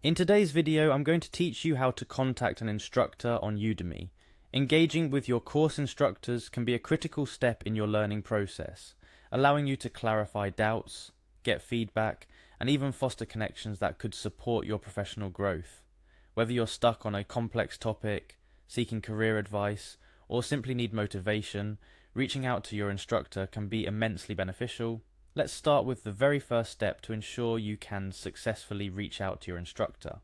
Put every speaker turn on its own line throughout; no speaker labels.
In today's video, I'm going to teach you how to contact an instructor on Udemy. Engaging with your course instructors can be a critical step in your learning process, allowing you to clarify doubts, get feedback, and even foster connections that could support your professional growth. Whether you're stuck on a complex topic, seeking career advice, or simply need motivation, reaching out to your instructor can be immensely beneficial. Let's start with the very first step to ensure you can successfully reach out to your instructor.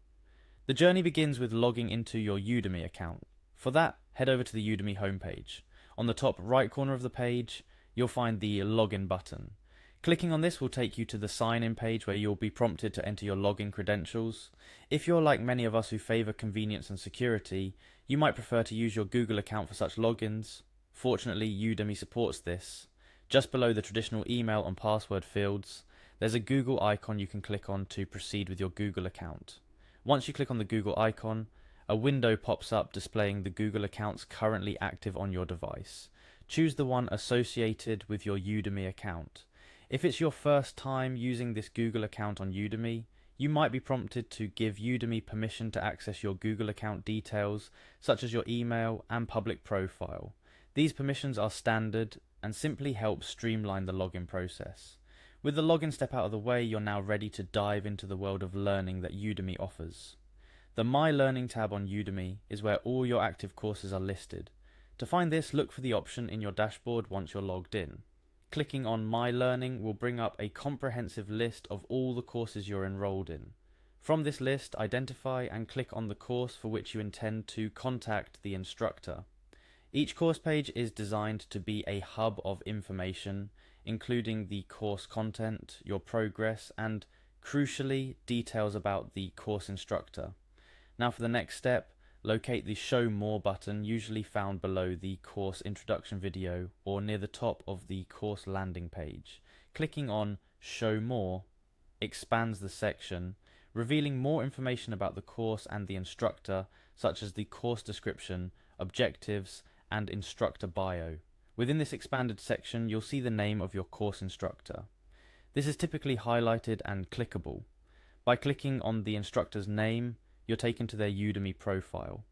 The journey begins with logging into your Udemy account. For that, head over to the Udemy homepage. On the top right corner of the page, you'll find the login button. Clicking on this will take you to the sign-in page where you'll be prompted to enter your login credentials. If you're like many of us who favor convenience and security, you might prefer to use your Google account for such logins. Fortunately, Udemy supports this. Just below the traditional email and password fields, there's a Google icon you can click on to proceed with your Google account. Once you click on the Google icon, a window pops up displaying the Google accounts currently active on your device. Choose the one associated with your Udemy account. If it's your first time using this Google account on Udemy, you might be prompted to give Udemy permission to access your Google account details, such as your email and public profile. These permissions are standard and simply help streamline the login process. With the login step out of the way, you're now ready to dive into the world of learning that Udemy offers. The My Learning tab on Udemy is where all your active courses are listed. To find this, look for the option in your dashboard once you're logged in. Clicking on My Learning will bring up a comprehensive list of all the courses you're enrolled in. From this list, identify and click on the course for which you intend to contact the instructor. Each course page is designed to be a hub of information, including the course content, your progress, and, crucially, details about the course instructor. Now for the next step, locate the Show More button, usually found below the course introduction video or near the top of the course landing page. Clicking on Show More expands the section, revealing more information about the course and the instructor, such as the course description, objectives, and instructor bio. Within this expanded section, you'll see the name of your course instructor. This is typically highlighted and clickable. By clicking on the instructor's name, you're taken to their Udemy profile.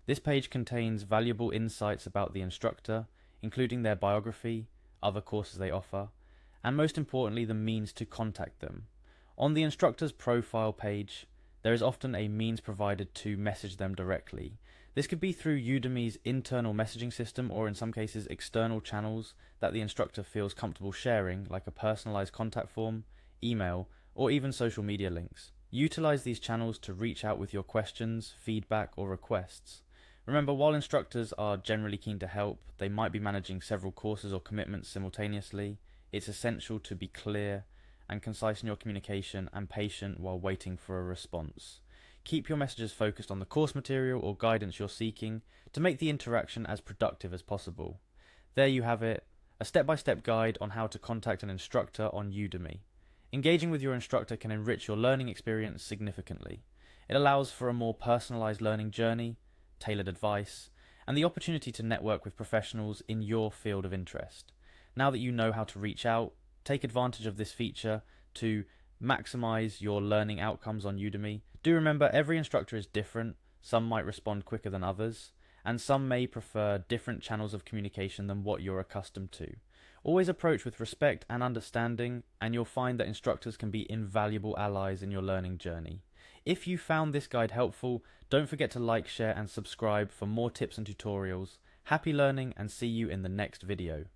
This page contains valuable insights about the instructor, including their biography, other courses they offer, and most importantly, the means to contact them. On the instructor's profile page, there is often a means provided to message them directly. This could be through Udemy's internal messaging system or in some cases external channels that the instructor feels comfortable sharing, like a personalized contact form, email, or even social media links. Utilize these channels to reach out with your questions, feedback, or requests. Remember, while instructors are generally keen to help, they might be managing several courses or commitments simultaneously. It's essential to be clear and concise in your communication and patient while waiting for a response. Keep your messages focused on the course material or guidance you're seeking to make the interaction as productive as possible. There you have it, a step-by-step guide on how to contact an instructor on Udemy. Engaging with your instructor can enrich your learning experience significantly. It allows for a more personalized learning journey, tailored advice, and the opportunity to network with professionals in your field of interest. Now that you know how to reach out, take advantage of this feature to maximize your learning outcomes on Udemy. Do remember, every instructor is different. Some might respond quicker than others, and some may prefer different channels of communication than what you're accustomed to. Always approach with respect and understanding, and you'll find that instructors can be invaluable allies in your learning journey. If you found this guide helpful, don't forget to like, share, and subscribe for more tips and tutorials. Happy learning, and see you in the next video.